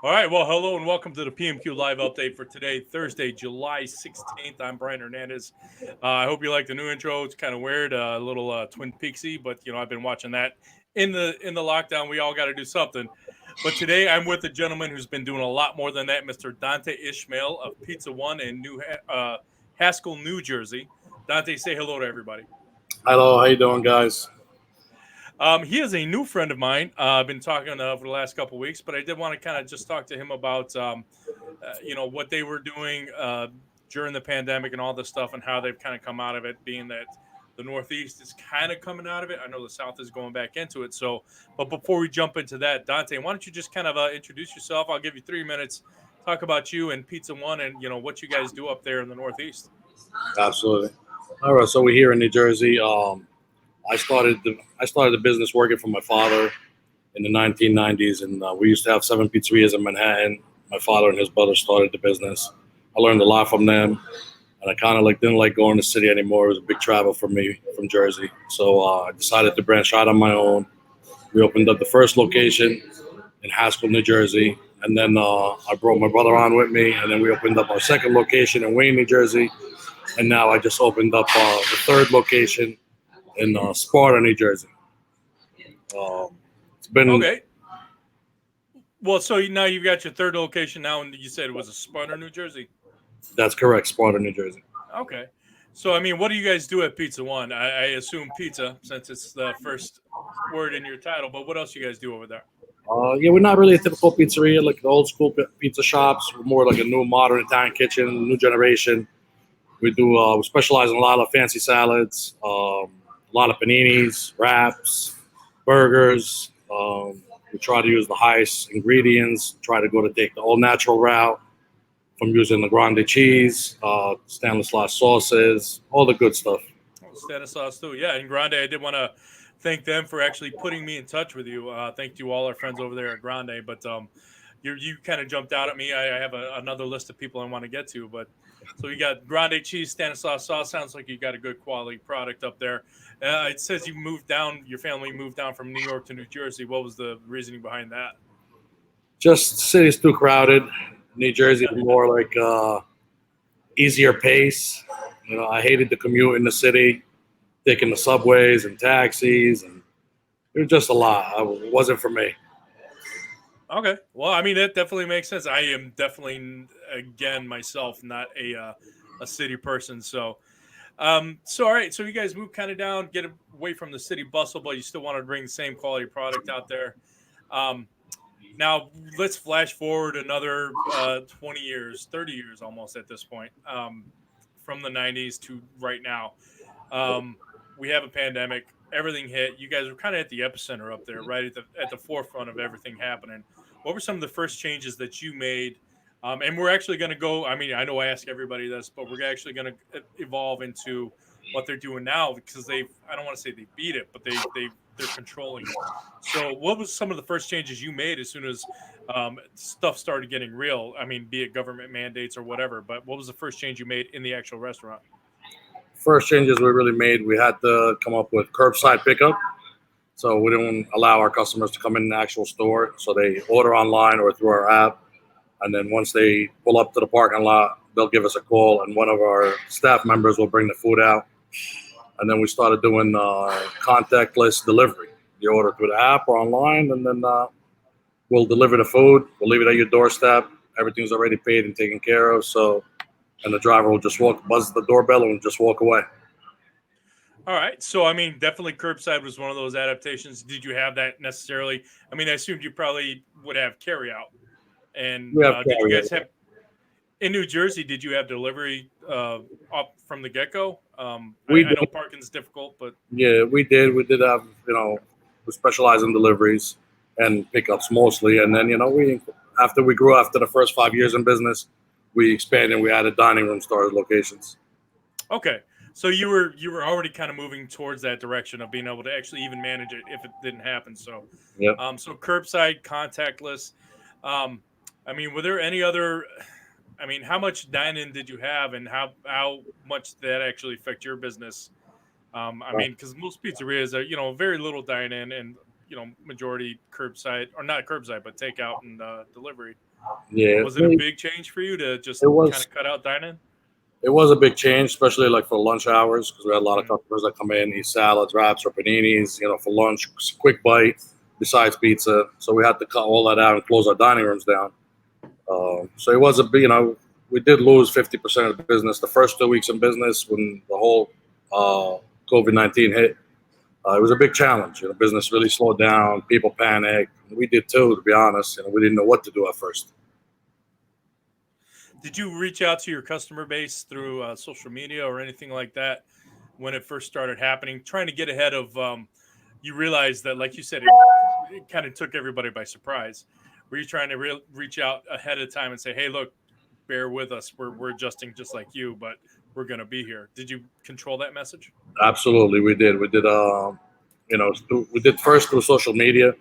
All right. Well, hello and welcome to the PMQ Live update for today, Thursday, July 16th. I'm Brian Hernandez. I hope you like the new intro. It's kind of weird, a little Twin Peaksy, but I've been watching that in the lockdown. We all got to do something. But today I'm with a gentleman who's been doing a lot more than that, Mr. Dante Ismail of Pizza One in Haskel, New Jersey. Dante, say hello to everybody. Hello, how you doing, guys? He is a new friend of mine. I've been talking for the last couple of weeks, but I did want to kind of just talk to him about, what they were doing during the pandemic and all this stuff, and how they've kind of come out of it. Being that the Northeast is kind of coming out of it, I know the South is going back into it. So, but before we jump into that, Dante, why don't you just kind of introduce yourself? I'll give you 3 minutes. Talk about you and Pizza One, and what you guys do up there in the Northeast. Absolutely. All right, so we're here in New Jersey. I started the business working for my father in the 1990s, and we used to have 7 pizzerias in Manhattan. My father and his brother started the business. I learned a lot from them, and I kind of didn't like going to the city anymore. It was a big travel for me from Jersey, so I decided to branch out on my own. We opened up the first location in Haskel, New Jersey, and then I brought my brother on with me, and then we opened up our second location in Wayne, New Jersey, and now I just opened up the third location in Sparta, New Jersey. It's been Okay. Well, so now you've got your third location now, and you said it was a Sparta, New Jersey. That's correct, Sparta, New Jersey. Okay. So, I mean, what do you guys do at Pizza One? I assume pizza, since it's the first word in your title, but what else you guys do over there? Yeah, we're not really a typical pizzeria like the old school pizza shops. We're more like a new modern Italian kitchen, new generation. We specialize in a lot of fancy salads, a lot of paninis, wraps, burgers. We try to use the highest ingredients, try to take the all natural route from using the grande cheese, Stanislaus sauces, all the good stuff. Oh, Stanislaus too. Yeah, and Grande, I did want to thank them for actually putting me in touch with you. Thank you all our friends over there at Grande. But you kind of jumped out at me. I have another list of people I want to get to, but so you got Grande cheese, Stanislaus sauce. Sounds like you got a good quality product up there. It says you moved down. Your family moved down from New York to New Jersey. What was the reasoning behind that? Just the city's too crowded. New Jersey is more like easier pace. I hated the commute in the city, taking the subways and taxis, and it was just a lot. It wasn't for me. Okay. Well, I mean, that definitely makes sense. I am definitely, again, myself, not a city person. So all right. So you guys move kind of down, get away from the city bustle, but you still want to bring the same quality product out there. Um, Now let's flash forward another 20 years, 30 years almost at this point, from the 90s to right now. Um, we have a pandemic. Everything hit. You guys were kind of at the epicenter up there, right at the forefront of everything happening. What were some of the first changes that you made? And we're actually going to go. I mean, I know I ask everybody this, but we're actually going to evolve into what they're doing now because they've. I don't want to say they beat it, but they're controlling it. So, what was some of the first changes you made as soon as stuff started getting real? I mean, be it government mandates or whatever. But what was the first change you made in the actual restaurant? First changes we really made, we had to come up with curbside pickup. So we didn't allow our customers to come in the actual store. So they order online or through our app. And then once they pull up to the parking lot, they'll give us a call, and one of our staff members will bring the food out. And then we started doing contactless delivery. You order through the app or online, and then we'll deliver the food. We'll leave it at your doorstep. Everything's already paid and taken care of. So, and the driver will just buzz the doorbell, and just walk away. All right. So, I mean, definitely curbside was one of those adaptations. Did you have that necessarily? I mean, I assumed you probably would have carry out. And We have did you carry. guys have in New Jersey? Did you have delivery up from the get go? We I did. know parking's difficult, but Yeah, we did. We did have, we specialize in deliveries and pickups mostly. And then, after we grew after the first 5 years in business, we expanded. We added dining room storage locations. okay. So you were already kind of moving towards that direction of being able to actually even manage it if it didn't happen. So, Yep. so curbside, contactless. Um, I mean, were there any other? I mean, how much dine-in did you have, and how much did that actually affect your business? I Uh, mean, because most pizzerias are very little dine-in and majority curbside or not curbside but takeout and delivery. Yeah, Was it a big change for you to just it kind was. of cut out dining? It was a big change, especially like for lunch hours, because we had a lot of Mm. customers that come in, eat salads, wraps, or paninis, for lunch, quick bite, besides pizza. So we had to cut all that out and close our dining rooms down. So it was a big, we did lose 50% of the business the first 2 weeks in business when the whole COVID-19 hit. It was a big challenge. Business really slowed down. People panicked. We did too, to be honest. We didn't know what to do at first. Did you reach out to your customer base through social media or anything like that when it first started happening, trying to get ahead of? You realized that, like you said, it kind of took everybody by surprise. Were you trying to reach out ahead of time and say, "Hey, look, bear with us. We're adjusting just like you, but we're going to be here." Did you control that message? Absolutely, we did. We did. We did first through social media.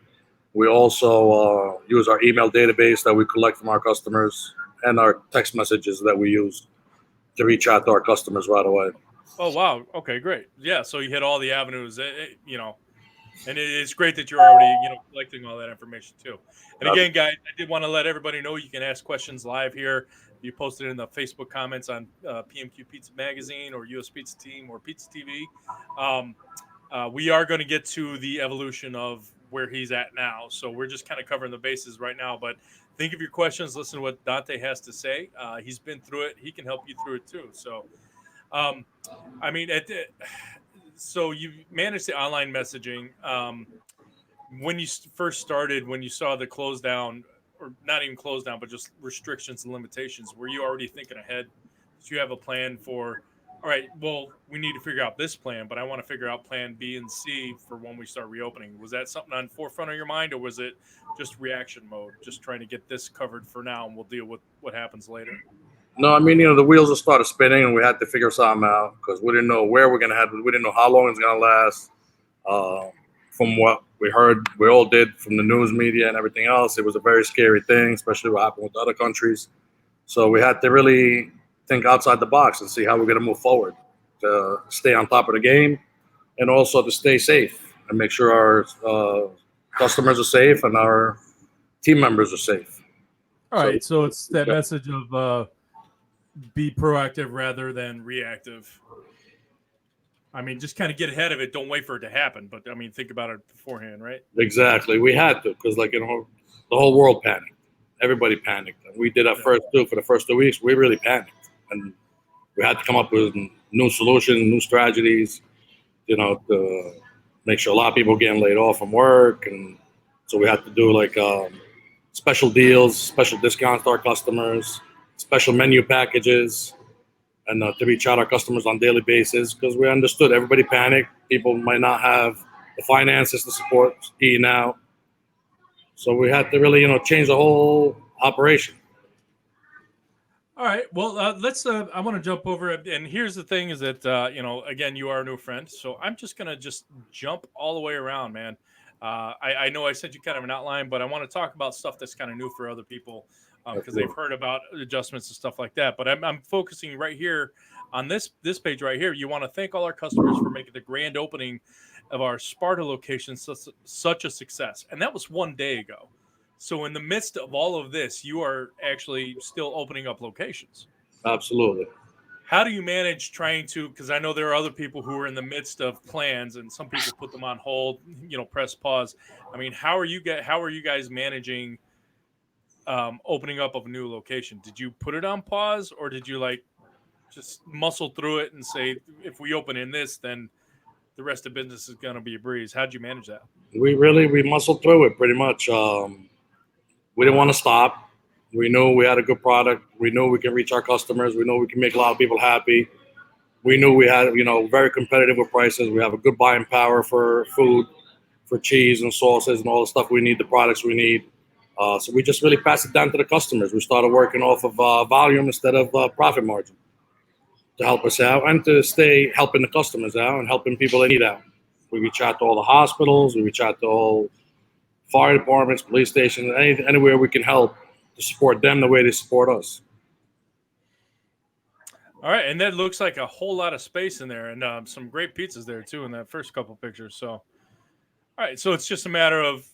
We also use our email database that we collect from our customers and our text messages that we use to reach out to our customers right away. Oh wow. Okay, great. Yeah, so you hit all the avenues. And it's great that you're already, collecting all that information too. And That's again, guys, I did want to let everybody know you can ask questions live here. You post it in the Facebook comments on PMQ Pizza Magazine or US Pizza Team or Pizza TV. Um, we are going to get to the evolution of where he's at now. So we're just kind of covering the bases right now. But think of your questions. Listen to what Dante has to say. He's been through it. He can help you through it too. So, um, I mean, so you managed the online messaging. When you first started, when you saw the close down, or not even close down, but just restrictions and limitations, were you already thinking ahead? Did you have a plan for, all right, well, we need to figure out this plan, but I want to figure out plan B and C for when we start reopening? Was that something on forefront of your mind, or was it just reaction mode, just trying to get this covered for now and we'll deal with what happens later? No, I mean, the wheels just started spinning, and we had to figure something out because we didn't know where we're gonna have. We didn't know how long it's gonna last. Uh, from what we heard, we all did from the news media and everything else, it was a very scary thing, especially what happened with other countries. So we had to really think outside the box and see how we're gonna move forward to stay on top of the game, and also to stay safe and make sure our customers are safe and our team members are safe. All So right, so it's that yeah, message of be proactive rather than reactive. I mean, just kind of get ahead of it. Don't wait for it to happen. But I mean, think about it beforehand, right? exactly. We had to because, the whole world panicked. Everybody panicked. And we did our Yeah. first two for the first 2 weeks. We really panicked, and we had to come up with new solutions, new strategies. To make sure a lot of people were getting laid off from work, and so we had to do special deals, special discounts to our customers, special menu packages, and to reach out our customers on a daily basis because we understood everybody panicked. People might not have the finances to support eating out, so we had to really, change the whole operation. All right. Well, let's. I want to jump over it. And here's the thing: is that again, you are a new friend, so I'm just gonna jump all the way around, man. I know I sent you kind of an outline, but I want to talk about stuff that's kind of new for other people because they've heard about adjustments and stuff like that. But I'm focusing right here on this page right here. You want to thank all our customers for making the grand opening of our Sparta location such a success, and that was one day ago. So in the midst of all of this, you are actually still opening up locations. Absolutely. How do you manage trying to? Because I know there are other people who are in the midst of plans, and some people put them on hold. Press pause. I mean, how are you guys managing opening up of a new location? Did you put it on pause, or did you just muscle through it and say, if we open in this, then the rest of business is going to be a breeze? How'd you manage that? We muscled through it pretty much. We didn't want to stop. We knew we had a good product. We knew we can reach our customers. We know we can make a lot of people happy. We knew we had, very competitive with prices. We have a good buying power for food, for cheese and sauces and all the stuff we need, the products we need. So we just really passed it down to the customers. We started working off of volume instead of profit margin to help us out and to stay helping the customers out and helping people that need out. We reach out to all the hospitals. We reach out to all fire departments, police stations, anywhere we can help to support them the way they support us. All right, and that looks like a whole lot of space in there, and some great pizzas there too in that first couple pictures. So, all right, so it's just a matter of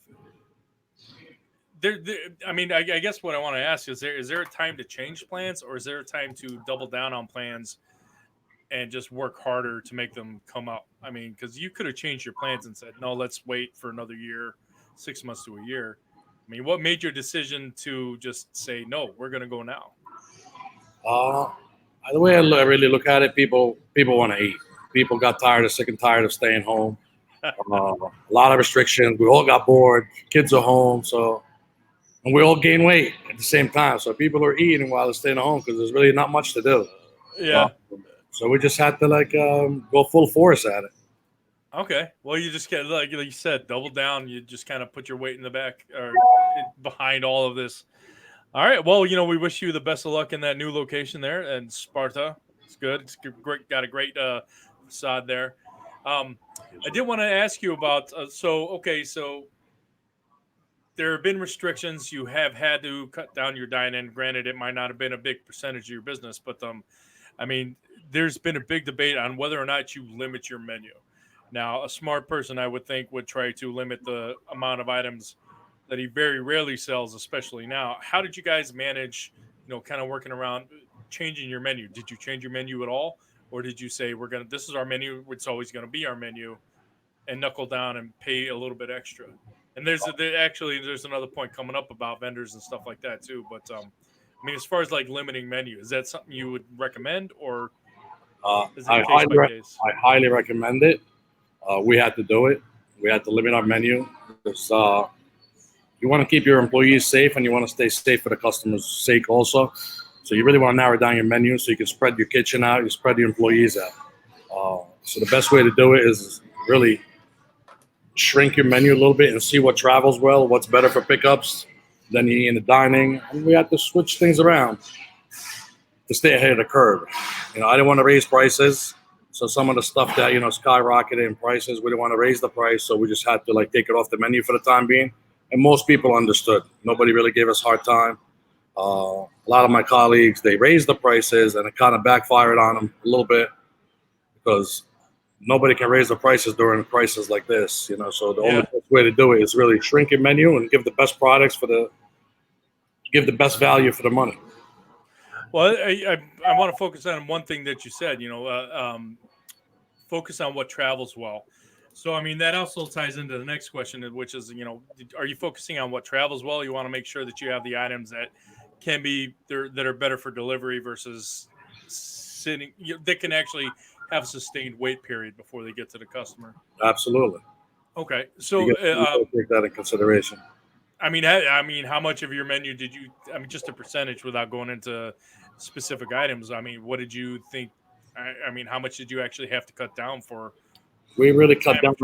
I mean, I guess what I want to ask is there a time to change plans, or is there a time to double down on plans and just work harder to make them come up? I mean, because you could have changed your plans and said, no, let's wait for another year, 6 months to a year. I mean, what made your decision to just say, no, we're going to go now? Uh, the way I really look at it, people want to eat. People got sick and tired of staying home. A lot of restrictions. We all got bored. Kids are home, and we all gain weight at the same time. So people are eating while they're staying at home because there's really not much to do. Uh, Yeah. so we just had to go full force at it. Okay. Well, you just get like you said, double down. You just kind of put your weight in the back or behind all of this. All right. Well, we wish you the best of luck in that new location there and Sparta. It's good. It's great. Got a great facade there. I did want to ask you about. So there have been restrictions. You have had to cut down your dine-in. Granted, it might not have been a big percentage of your business, but I mean, there's been a big debate on whether or not you limit your menu. Now, a smart person, I would think, would try to limit the amount of items that he very rarely sells, especially now. How did you guys manage, kind of working around changing your menu? Did you change your menu at all? Or did you say, this is our menu, it's always going to be our menu, and knuckle down and pay a little bit extra? And there's another point coming up about vendors and stuff like that too. But I mean, as far as like limiting menu, is that something you would recommend, or is it case by case? I highly recommend it. We had to do it. We had to limit our menu because you want to keep your employees safe and you want to stay safe for the customers' sake also. So you really want to narrow down your menu so you can spread your kitchen out, you spread your employees out. So the best way to do it is really shrink your menu a little bit and see what travels well, what's better for pickups than you eat in the dining. And we had to switch things around to stay ahead of the curve. I didn't want to raise prices. So some of the stuff that, skyrocketed in prices, we didn't want to raise the price. So we just had to take it off the menu for the time being. And most people understood. Nobody really gave us a hard time. A lot of my colleagues, they raised the prices and it kind of backfired on them a little bit because nobody can raise the prices during crises like this, So the only best way to do it is really shrink your menu and give the best products give the best value for the money. Well, I want to focus on one thing that you said. Focus on what travels well. So, I mean, that also ties into the next question, which is, are you focusing on what travels well? You want to make sure that you have the items that that are better for delivery versus sitting. They can actually have a sustained wait period before they get to the customer. Absolutely. Okay, so you gotta take that in consideration. I mean, how much of your menu did you? I mean, just a percentage without going into specific items. I mean, what did you think? I mean, how much did you actually have to cut down for? We really cut down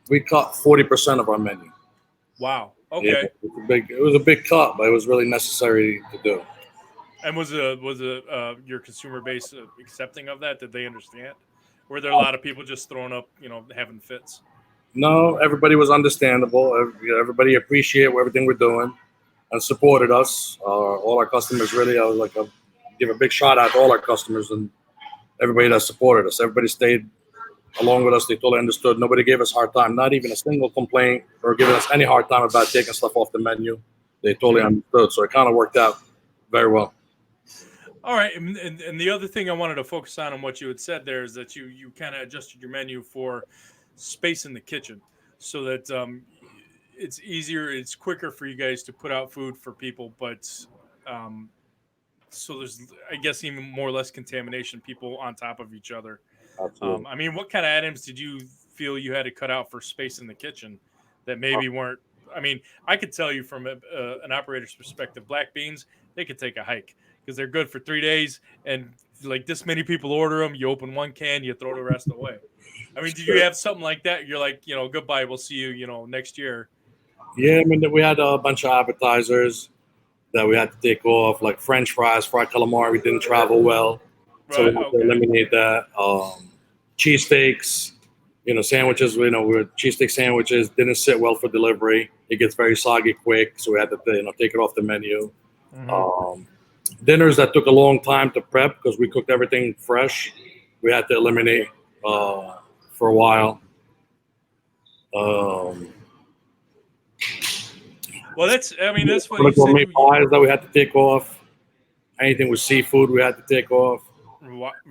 we cut 40% of our menu. Wow. Okay. Yeah, it was a big cut, but it was really necessary to do. And was your consumer base accepting of that? Did they understand? Were there a lot of people just throwing up, having fits? No, everybody was understandable. Everybody appreciated everything we're doing and supported us. All our customers really, I would give a big shout out to all our customers and everybody that supported us. Everybody stayed along with us. They totally understood. Nobody gave us a hard time, not even a single complaint or giving us any hard time about taking stuff off the menu. They totally understood. So it kind of worked out very well. All right. And the other thing I wanted to focus on what you had said there is that you kind of adjusted your menu for space in the kitchen so that it's easier, it's quicker for you guys to put out food for people, but so there's, I guess, even more or less contamination, people on top of each other. I mean, what kind of items did you feel you had to cut out for space in the kitchen that maybe weren't? I mean, I could tell you from an operator's perspective, black beans, they could take a hike because they're good for 3 days. And this many people order them, you open one can, you throw the rest away. I mean, did you have something like that? You're like, goodbye, we'll see you, next year. Yeah, I mean, we had a bunch of appetizers that we had to take off, like French fries, fried calamari didn't travel well. So we had to eliminate that. Cheesesteaks, sandwiches, cheesesteak sandwiches didn't sit well for delivery. It gets very soggy quick, so we had to, take it off the menu. Mm-hmm. Dinners that took a long time to prep because we cooked everything fresh, we had to eliminate for a while. Well, I mean, that's what The you said. gourmet pies that we had to take off. Anything with seafood, we had to take off.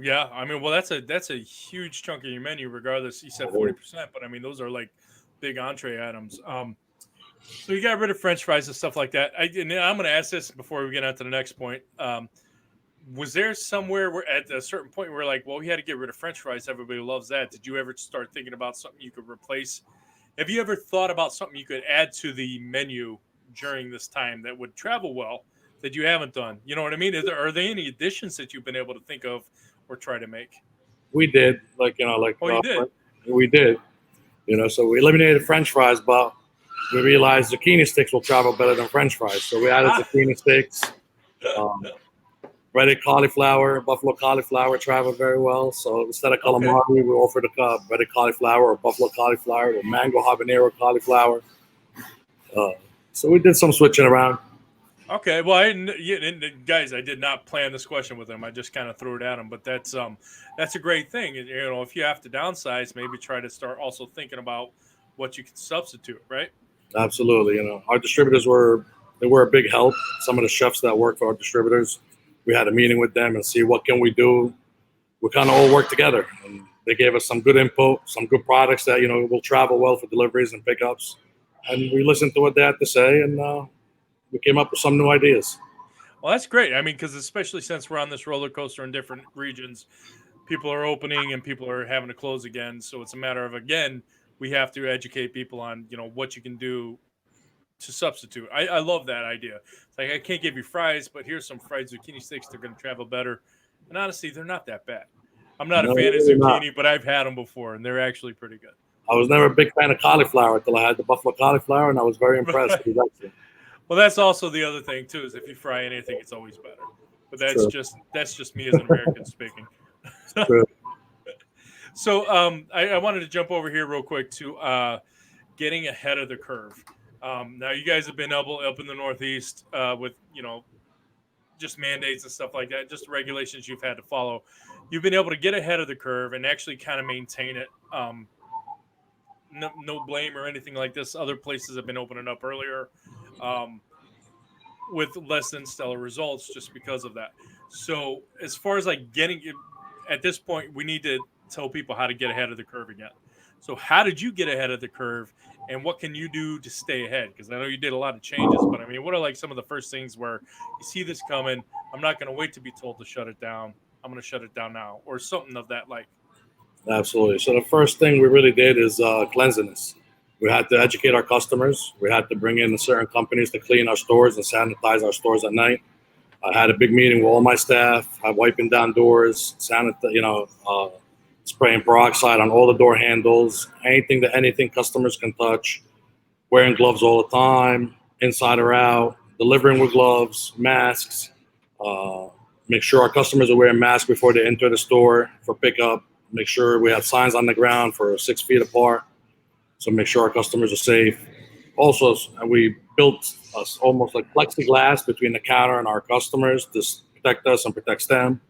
Yeah, I mean, well, that's a huge chunk of your menu, regardless. You said 40%, but I mean, those are like big entree items. So you got rid of French fries and stuff like that. And I'm going to ask this before we get on to the next point. Was there somewhere where at a certain point where like, well, we had to get rid of French fries? Everybody loves that. Did you ever start thinking about something you could replace? Have you ever thought about something you could add to the menu during this time that would travel well that you haven't done? You know what I mean? Are there any additions that you've been able to think of or try to make? We did, Oh, you did? we did, so we eliminated French fries, but we realized zucchini sticks will travel better than French fries. So we added zucchini sticks, breaded cauliflower, buffalo cauliflower traveled very well. So instead of calamari, we offered a breaded cauliflower or buffalo cauliflower or mango habanero cauliflower. So we did some switching around. Okay, well, guys, I did not plan this question with him. I just kind of threw it at him, but that's a great thing. If you have to downsize, maybe try to start also thinking about what you can substitute, right? Absolutely. Our distributors were a big help. Some of the chefs that work for our distributors, we had a meeting with them and see what can we do. We kind of all work together, and they gave us some good input, some good products that will travel well for deliveries and pickups. And we listened to what they had to say, and we came up with some new ideas. Well, that's great. I mean, because especially since we're on this roller coaster in different regions, people are opening and people are having to close again. So it's a matter of, again, we have to educate people on, what you can do to substitute. I love that idea. It's like, I can't give you fries, but here's some fried zucchini sticks. They're going to travel better. And honestly, they're not that bad. I'm not a fan of zucchini, but I've had them before, and they're actually pretty good. I was never a big fan of cauliflower until I had the buffalo cauliflower, and I was very impressed. Well, that's also the other thing too, is if you fry anything, it's always better. But that's just me as an American speaking. So I wanted to jump over here real quick to getting ahead of the curve. Now you guys have been up in the Northeast with just mandates and stuff like that, just regulations you've had to follow. You've been able to get ahead of the curve and actually kind of maintain it. No blame or anything like this. Other places have been opening up earlier with less than stellar results just because of that. So as far as like getting it, at this point, we need to tell people how to get ahead of the curve again. So how did you get ahead of the curve, and what can you do to stay ahead? Because I know you did a lot of changes, but I mean, what are like some of the first things where you see this coming? I'm not going to wait to be told to shut it down. I'm going to shut it down now, or something of that like. Absolutely. So the first thing we really did is cleanliness. We had to educate our customers. We had to bring in certain companies to clean our stores and sanitize our stores at night. I had a big meeting with all my staff. I'm wiping down doors, spraying peroxide on all the door handles, anything customers can touch, wearing gloves all the time, inside or out, delivering with gloves, masks. Make sure our customers are wearing masks before they enter the store for pickup. Make sure we have signs on the ground for 6 feet apart. So make sure our customers are safe. Also, we built almost like plexiglass between the counter and our customers to protect us and protect them.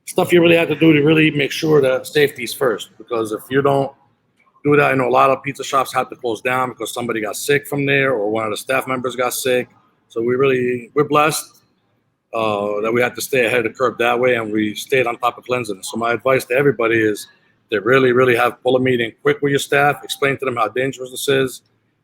Stuff you really have to do to really make sure that safety is first, because if you don't do that, I know a lot of pizza shops had to close down because somebody got sick from there or one of the staff members got sick. So we're blessed that we had to stay ahead of the curve that way, and we stayed on top of cleanliness. So my advice to everybody is to really pull a meeting quick with your staff, explain to them how dangerous this is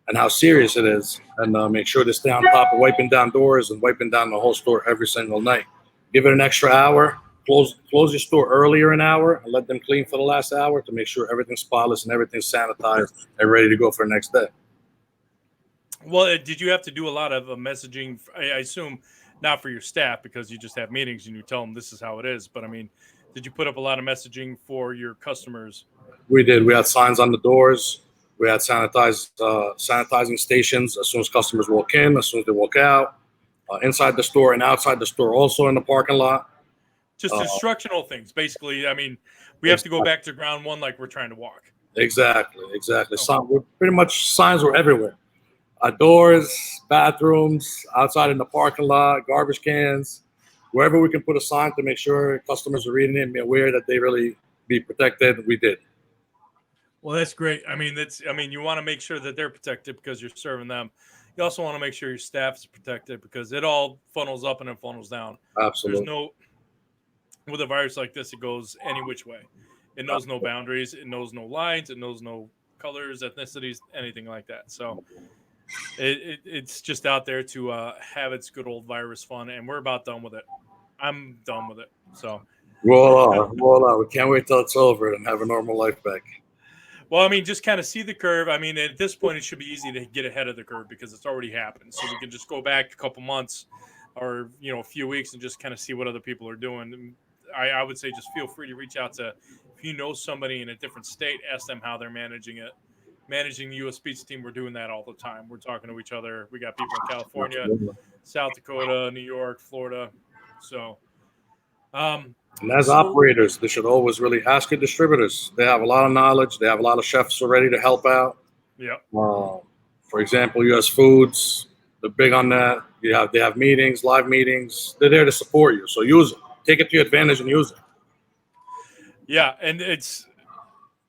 and how serious it is, and make sure they stay on top of wiping down doors and wiping down the whole store every single night. Give it an extra hour. Close your store earlier an hour and let them clean for the last hour to make sure everything's spotless and everything's sanitized and ready to go for the next day. Well, did you have to do a lot of messaging? I assume not for your staff, because you just have meetings and you tell them this is how it is. But I mean, did you put up a lot of messaging for your customers? We did. We had signs on the doors. We had sanitizing stations as soon as customers walk in, as soon as they walk out, inside the store and outside the store, also in the parking lot. Just instructional things, basically. I mean, we have to go back to ground one like we're trying to walk. Exactly. Okay. Pretty much signs were everywhere. Doors, bathrooms, outside in the parking lot, garbage cans, wherever we can put a sign to make sure customers are reading it and be aware that they really be protected. We did. Well, that's great. I mean, you want to make sure that they're protected because you're serving them. You also want to make sure your staff is protected because it all funnels up and it funnels down. There's Absolutely. no with a virus like this, it goes any which way. It knows no boundaries. It knows no lines. It knows no colors, ethnicities, anything like that. So it's just out there to have its good old virus fun, and we're about done with it. I'm done with it. So, We can't wait till it's over and have a normal life back. well, I mean, just kind of see the curve. I mean, at this point, it should be easy to get ahead of the curve because it's already happened. So we can just go back a couple months or a few weeks and just kind of see what other people are doing. I would say just feel free to reach out to if you know somebody in a different state, ask them how they're managing it. Managing the U.S. Pizza team, we're doing that all the time. We're talking to each other. We got people in California, Absolutely. South Dakota, New York, Florida. So, um, And as so operators, they should always really ask your distributors. They have a lot of knowledge. They have a lot of chefs ready to help out. yeah, For example, US Foods, they're big on that. They have meetings, live meetings. They're there to support you. So use it. Take it to your advantage and use it. yeah, and it's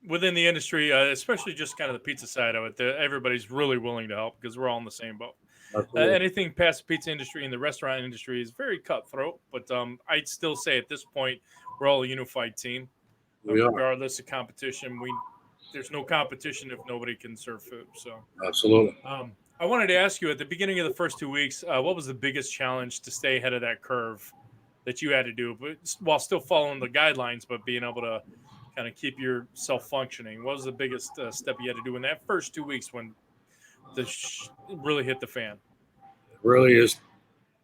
within the industry, especially just kind of the pizza side of it. Everybody's really willing to help because we're all in the same boat. Absolutely. Anything past the pizza industry and the restaurant industry is very cutthroat, but I'd still say at this point we're all a unified team, We are. regardless of competition. There's no competition if nobody can serve food. So, Absolutely. I wanted to ask you at the beginning of the first 2 weeks, what was the biggest challenge to stay ahead of that curve that you had to do, but while still following the guidelines, but being able to kind of keep yourself functioning? What was the biggest step you had to do in that first 2 weeks when really hit the fan? Really is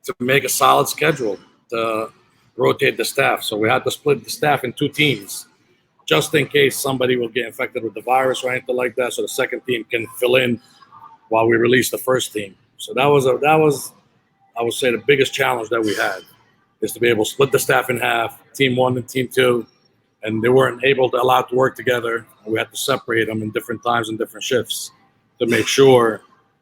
to make a solid schedule to rotate the staff. So we had to split the staff in two teams just in case somebody will get infected with the virus or anything like that. So the second team can fill in while we release the first team. So that was I would say the biggest challenge that we had is to be able to split the staff in half, team one and team two, and they weren't able to allow to work together. We had to separate them in different times and different shifts to make sure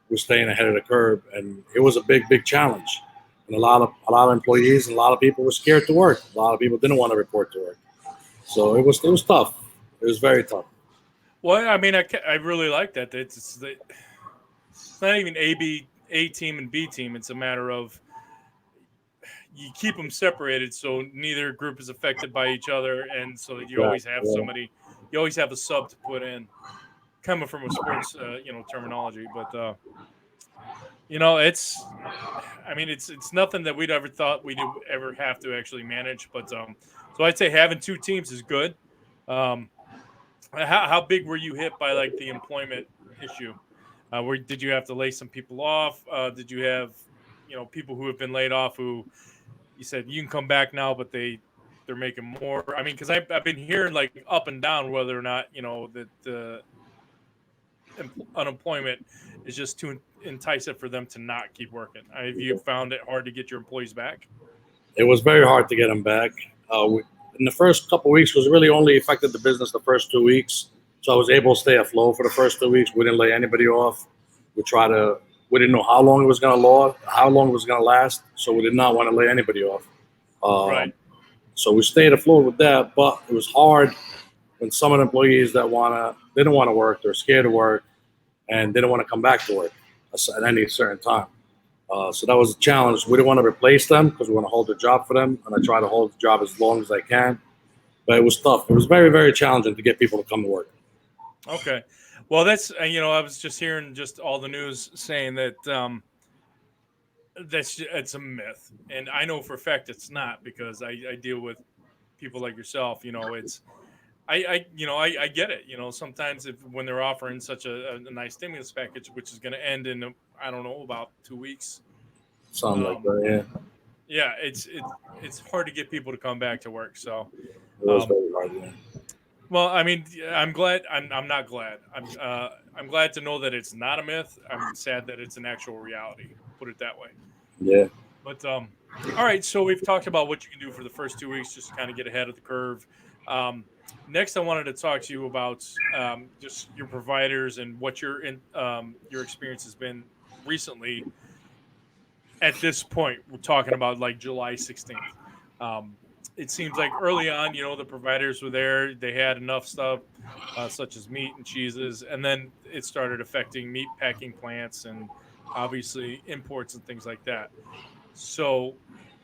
we're staying ahead of the curve. And it was a big challenge. And a lot of employees and a lot of people were scared to work. A lot of people didn't want to report to work. So it was tough. It was very tough. Well, I mean, I really like that. It's not even A team and B team. It's a matter of you keep them separated so neither group is affected by each other, and so that you Yeah, always have yeah. somebody, you always have a sub to put in, coming from a sports terminology. But it's, I mean, it's nothing that we'd ever thought we'd ever have to actually manage. But so I'd say having two teams is good. Um, how big were you hit by like the employment issue? Where did you have to lay some people off? Did you have people who have been laid off who you said you can come back now, but they're making more? I mean, because I've been hearing like up and down whether or not that the unemployment is just too enticing for them to not keep working. Have you found it hard to get your employees back? It was very hard to get them back. In the first couple of weeks, was really only affected the business the first 2 weeks. So I was able to stay afloat for the first 2 weeks. We didn't lay anybody off. We didn't know how long it was going to last. So we did not want to lay anybody off. Right. So we stayed afloat with that, but it was hard when some of the employees that didn't want to work, they're scared to work, and didn't want to come back to work at any certain time. So that was a challenge. We didn't want to replace them because we want to hold the job for them, and I try to hold the job as long as I can. But it was tough. It was very challenging to get people to come to work. Okay. Well, that's I was just hearing just all the news saying that it's a myth, and I know for a fact it's not because I deal with people like yourself. It's I get it. Sometimes when they're offering such a nice stimulus package, which is going to end in I don't know about 2 weeks. Something like Um, that, yeah. yeah, it's hard to get people to come back to work. So, It was um, very hard, yeah. well, I mean, I'm glad. I'm not glad. I'm glad to know that it's not a myth. I'm sad that it's an actual reality. Put it that way. Yeah. But all right. So we've talked about what you can do for the first 2 weeks, just to kind of get ahead of the curve. Um, Next, I wanted to talk to you about just your providers and what your experience has been recently. At this point, we're talking about like July 16th. Um, it seems like early on, the providers were there. They had enough stuff. such as meat and cheeses, and then it started affecting meat packing plants and obviously imports and things like that. So,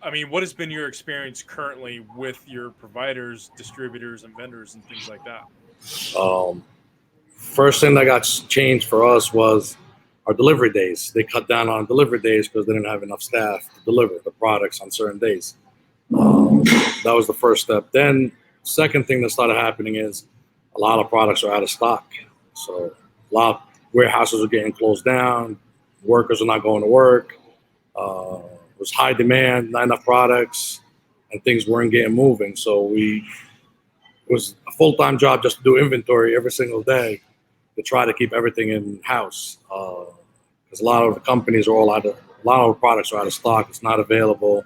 I mean, what has been your experience currently with your providers, distributors, and vendors and things like that? Um, First thing that got changed for us was our delivery days. They cut down on delivery days because they didn't have enough staff to deliver the products on certain days. That was the first step. Then, second thing that started happening is a lot of products are out of stock. So a lot of warehouses are getting closed down. Workers are not going to work. It was high demand, not enough products, and things weren't getting moving. So it was a full-time job just to do inventory every single day to try to keep everything in house. Because a lot of the companies are all out of, a lot of the products are out of stock. It's not available.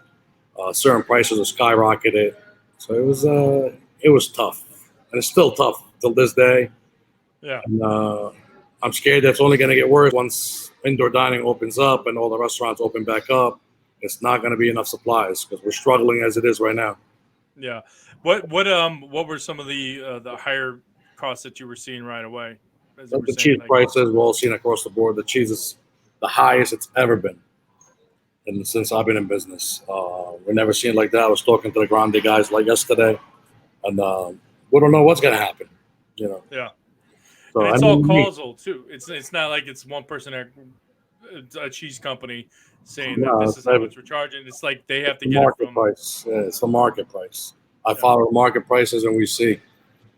Certain prices are skyrocketed. So it was tough, and it's still tough till this day. Yeah. And, I'm scared that's only going to get worse once indoor dining opens up and all the restaurants open back up. It's not going to be enough supplies because we're struggling as it is right now. Yeah. What were some of the higher costs that you were seeing right away? As you But were the saying, cheese like, prices we're all seeing across the board. The cheese is the highest it's ever been, and since I've been in business, we're never seen it like that. I was talking to the Grande guys like yesterday, and we don't know what's going to happen. You know. yeah. So And I it's all mean, causal too. It's not like it's one person at a cheese company saying that no, this is how much we're charging. It's like they have it's to the get it market from. price. Yeah, it's the market price. I Yeah. follow the market prices, and we see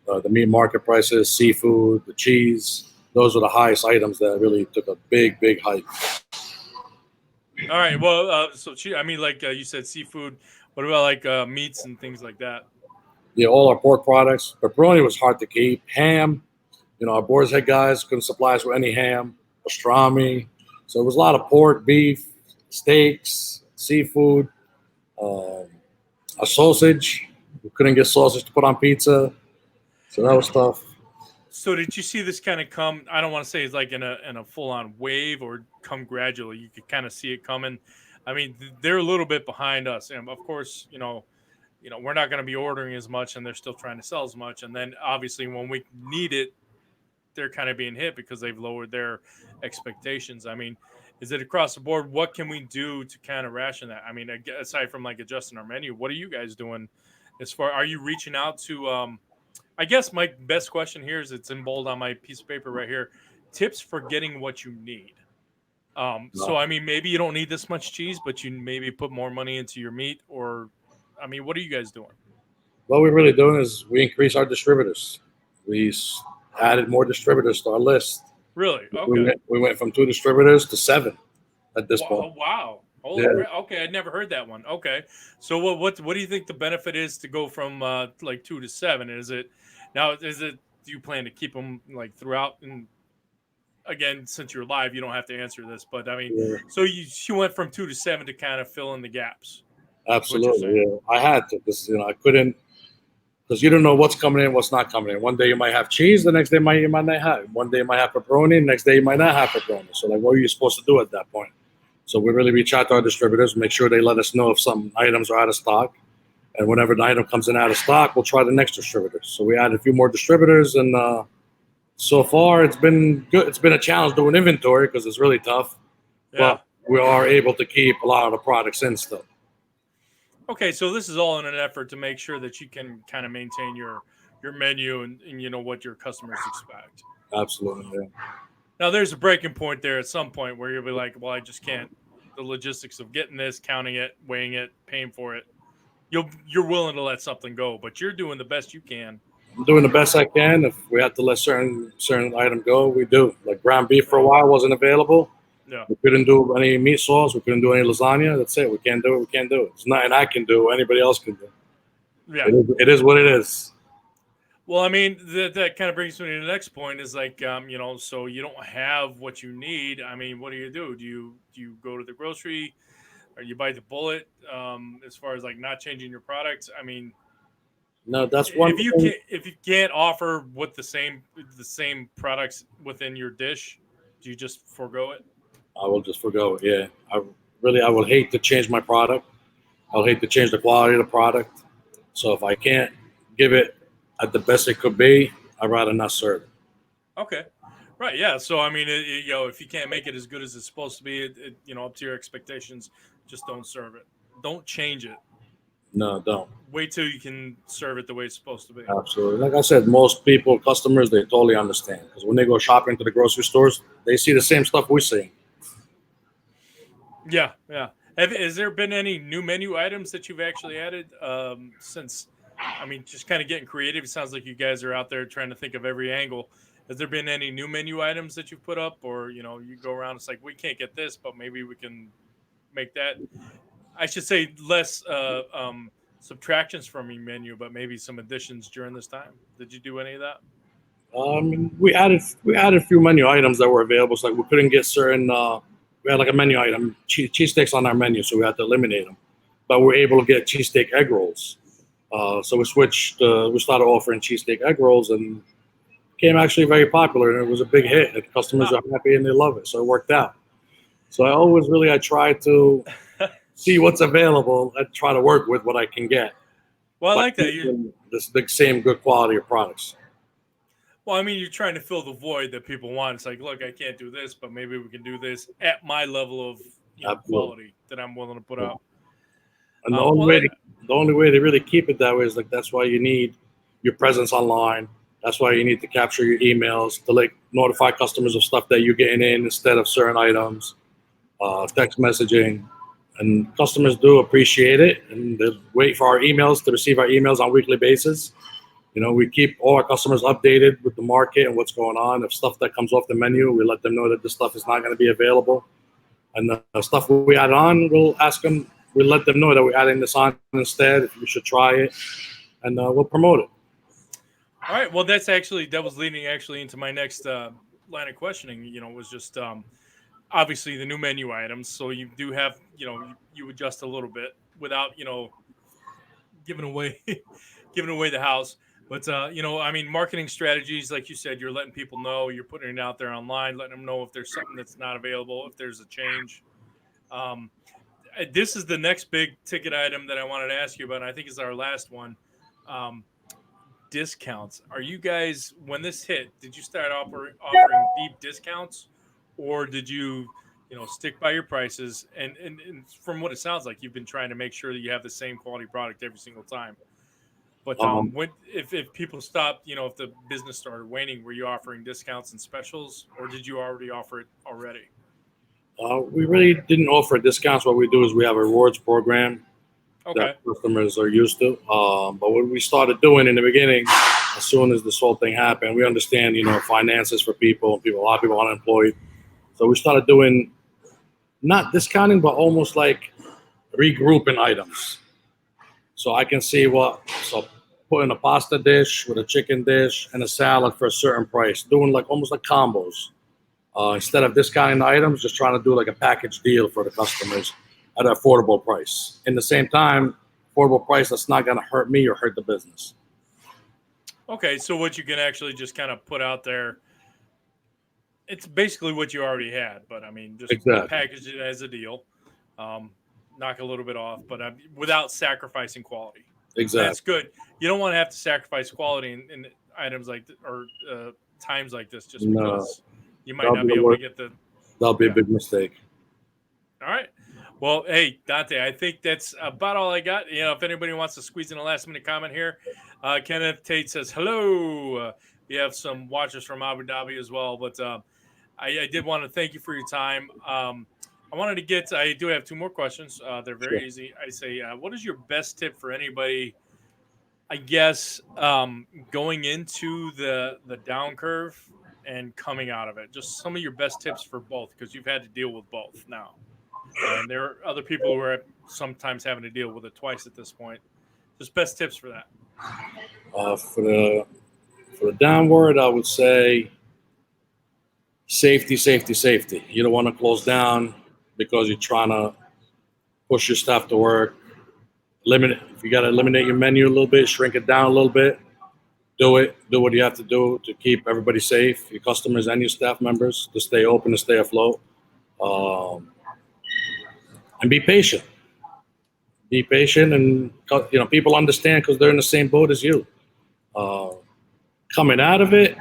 the meat market prices, seafood, the cheese. Those are the highest items that really took a big hike. All right. Well, I mean, like you said, seafood. What about like meats and things like that? Yeah, all our pork products. Pepperoni was hard to keep. Ham, our Boar's Head guys couldn't supply us with any ham, pastrami. So it was a lot of pork, beef, steaks, seafood, um, a sausage. We couldn't get sausage to put on pizza. So that was tough. So did you see this kind of come? I don't want to say it's like in a full on wave or come gradually. You could kind of see it coming. I mean, they're a little bit behind us, and of course, we're not going to be ordering as much, and they're still trying to sell as much. And then obviously, when we need it, they're kind of being hit because they've lowered their expectations. I mean, is it across the board? What can we do to kind of ration that? I mean, aside from like adjusting our menu, what are you guys doing? As far, are you reaching out to? I guess my best question here is it's in bold on my piece of paper right here. Tips for getting what you need. So I mean, maybe you don't need this much cheese, but you maybe put more money into your meat, or I mean, what are you guys doing? What we're really doing is we increase our distributors. We added more distributors to our list. Really? We Okay. went from 2 distributors to 7 at this point. Wow. Holy Yeah. crap. Okay, I'd never heard that one. Okay. So what do you think the benefit is to go from like 2 to 7? Is it do you plan to keep them like throughout? And again, since you're live, you don't have to answer this, but I mean, Yeah, so you went from 2 to 7 to kind of fill in the gaps. Is what you're absolutely. saying. Yeah, I had to because I couldn't because you don't know what's coming in, what's not coming in. One day you might have cheese, the next day you might not have. One day you might have pepperoni, the next day you might not have pepperoni. So like, what are you supposed to do at that point? So we really reach out to our distributors, make sure they let us know if some items are out of stock, and whenever the item comes in out of stock, we'll try the next distributor. So we added a few more distributors, and so far it's been good. It's been a challenge doing inventory because it's really tough, Yeah. but we are able to keep a lot of the products in still. Okay, so this is all in an effort to make sure that you can kind of maintain your menu and you know what your customers expect. Absolutely. Yeah. Now there's a breaking point there at some point where you'll be like, well, I just can't. The logistics of getting this, counting it, weighing it, paying for it. You're willing to let something go, but you're doing the best you can. I'm doing the best I can. If we have to let certain item go, we do. Like ground beef for a while wasn't available. Yeah. We couldn't do any meat sauce. We couldn't do any lasagna. That's it. We can't do it. We can't do it. It's nothing I can do. Anybody else can do. Yeah. It is what it is. Well, I mean, that kind of brings me to the next point is like, so you don't have what you need. I mean, what do? Do you go to the grocery or you bite the bullet as far as like not changing your products? I mean, No, that's one thing. if you can't offer what the same products within your dish, do you just forego it? I will just forgo it. Yeah, I would hate to change my product. I would hate to change the quality of the product. So if I can't give it at the best it could be, I'd rather not serve it. Okay. Right. Yeah. So I mean, if you can't make it as good as it's supposed to be, up to your expectations, just don't serve it. Don't change it. No, don't. Wait till you can serve it the way it's supposed to be. Absolutely. Like I said, most people, customers, they totally understand because when they go shopping to the grocery stores, they see the same stuff we see. Yeah. Yeah. Has there been any new menu items that you've actually added since? I mean, just kind of getting creative. It sounds like you guys are out there trying to think of every angle. Has there been any new menu items that you've put up, or you go around? It's like we can't get this, but maybe we can make that. I should say less subtractions from your menu, but maybe some additions during this time. Did you do any of that? We added a few menu items that were available. So like we couldn't get certain. We had like a menu item, cheesesteaks on our menu, so we had to eliminate them. But we're able to get cheesesteak egg rolls. So we switched. We started offering cheesesteak egg rolls, and became actually very popular. And it was a big hit. And customers are happy and they love it. So it worked out. So I try to see what's available and try to work with what I can get. Well, I But like that. this the same good quality of products. Well, I mean, you're trying to fill the void that people want. It's like, look, I can't do this, but maybe we can do this at my level of Absolutely. quality that I'm willing to put out. And Well, the only way to really keep it that way is like that's why you need your presence online. That's why you need to capture your emails to like notify customers of stuff that you're getting in instead of certain items, text messaging, and customers do appreciate it and they wait for our emails to receive our emails on a weekly basis. We keep all our customers updated with the market and what's going on. If stuff that comes off the menu, we let them know that this stuff is not going to be available. And the stuff we add on, we'll let them know that we're adding this on instead, if you should try it, and we'll promote it. all right. Well, that was leading actually into my next line of questioning. Was just obviously the new menu items. So you do have, you adjust a little bit without, giving away, giving away the house. But I mean, marketing strategies, like you said, you're letting people know, you're putting it out there online, letting them know if there's something that's not available, if there's a change. Um, this is the next big ticket item that I wanted to ask you about. And I think is our last one. Discounts. Are you guys, when this hit, did you start offering deep discounts, or did you, stick by your prices? And from what it sounds like, you've been trying to make sure that you have the same quality product every single time. But if people stopped, if the business started waning, were you offering discounts and specials, or did you already offer it already? We really didn't offer discounts. What we do is we have a rewards program Okay. that customers are used to. But what we started doing in the beginning, as soon as this whole thing happened, we understand, finances for people, a lot of people are unemployed. So we started doing not discounting, but almost like regrouping items. So I can see putting a pasta dish with a chicken dish and a salad for a certain price, doing like almost like combos. Instead of discounting the items, just trying to do like a package deal for the customers at an affordable price. In the same time, affordable price that's not going to hurt me or hurt the business. Okay, so what you can actually just kind of put out there, it's basically what you already had, but I mean, just Exactly. package it as a deal, knock a little bit off, but without sacrificing quality. Exactly. That's good. You don't want to have to sacrifice quality in items like or times like this, just because you might not be able to get the. That'll be a big mistake. All right. Well, hey, Dante, I think that's about all I got. If anybody wants to squeeze in a last minute comment here, Kenneth Tate says, hello. We have some watchers from Abu Dhabi as well, but I did want to thank you for your time. I do have two more questions. They're very easy. I say, what is your best tip for anybody, I guess, going into the down curve and coming out of it? Just some of your best tips for both, because you've had to deal with both now. And there are other people who are sometimes having to deal with it twice at this point. Just best tips for that. For the downward, I would say safety, safety, safety. You don't want to close down because you're trying to push your staff to work. If you got to eliminate your menu a little bit, shrink it down a little bit, do it. Do what you have to do to keep everybody safe, your customers and your staff members, to stay open and stay afloat. And be patient. Be patient, and people understand because they're in the same boat as you. coming out of it,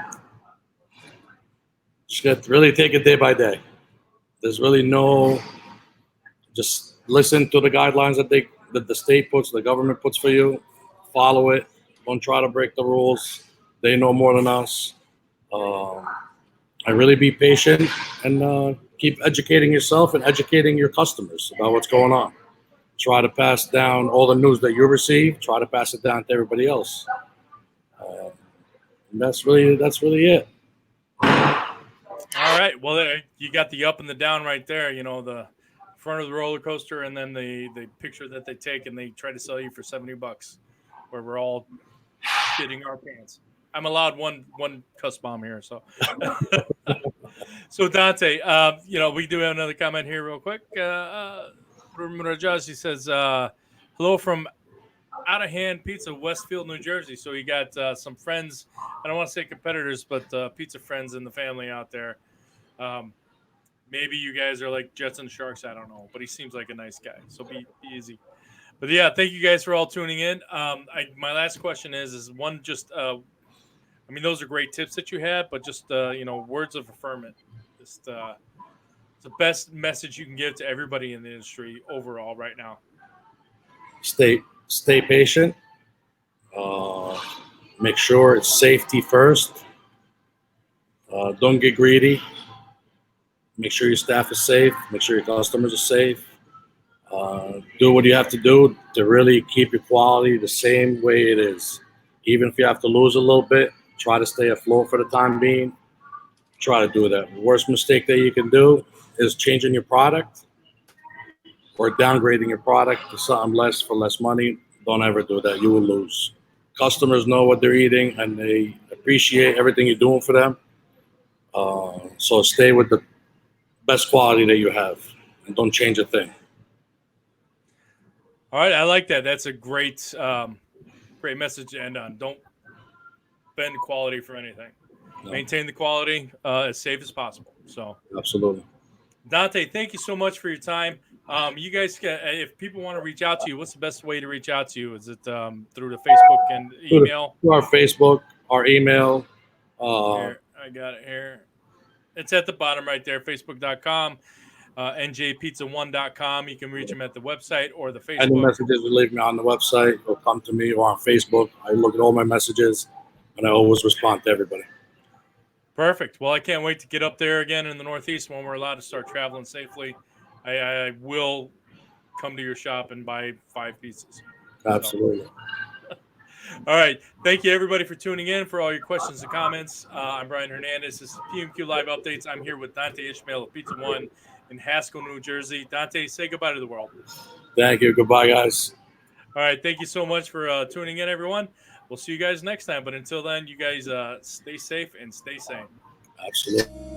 just got to really take it day by day. There's really no, just listen to the guidelines that the state puts, the government puts for you. Follow it. Don't try to break the rules. They know more than us. And really be patient and keep educating yourself and educating your customers about what's going on. Try to pass down all the news that you receive. Try to pass it down to everybody else. And that's really it. All right. Well, you got the up and the down right there. You know, the front of the roller coaster, and then the picture that they take and they try to sell you for $70, where we're all shitting our pants. I'm allowed one cuss bomb here, so. So Dante, you know, we do have another comment here, real quick. From Rajas, he says, "Hello from Out of Hand Pizza, Westfield, New Jersey." So you got some friends. I don't want to say competitors, but pizza friends in the family out there. Maybe you guys are like Jets and Sharks. I don't know, but he seems like a nice guy. So be easy. But yeah, thank you guys for all tuning in. My last question is one just. I mean, those are great tips that you had, but just you know, words of affirmation. Just it's the best message you can give to everybody in the industry overall right now. Stay patient. Make sure it's safety first. Don't get greedy. Make sure your staff is safe. Make sure your customers are safe. Do what you have to do to really keep your quality the same way it is. Even if you have to lose a little bit, try to stay afloat for the time being. Try to do that. The worst mistake that you can do is changing your product or downgrading your product to something less for less money. Don't ever do that. You will lose. Customers know what they're eating and they appreciate everything you're doing for them. So stay with the best quality that you have and don't change a thing. All right, I like that. That's a great message to end on. Don't bend quality for anything. No. Maintain the quality as safe as possible. So absolutely, Dante, thank you so much for your time. You guys, if people want to reach out to you, what's the best way to reach out to you? Is it through the Facebook and email? Through our Facebook, our email. Here, I got it here. It's at the bottom right there, facebook.com. njpizza1.com. You can reach them at the website or the Facebook. Any messages you leave me on the website or come to me or on Facebook. I look at all my messages and I always respond to everybody. Perfect. Well, I can't wait to get up there again in the Northeast when we're allowed to start traveling safely. I will come to your shop and buy 5 pizzas. Absolutely. So. All right. Thank you, everybody, for tuning in, for all your questions and comments. I'm Brian Hernandez. This is PMQ Live Updates. I'm here with Dante Ismail of Pizza One in Haskel, New Jersey. Dante, say goodbye to the world. Thank you. Goodbye, guys. All right. Thank you so much for tuning in, everyone. We'll see you guys next time. But until then, you guys stay safe and stay sane. Absolutely.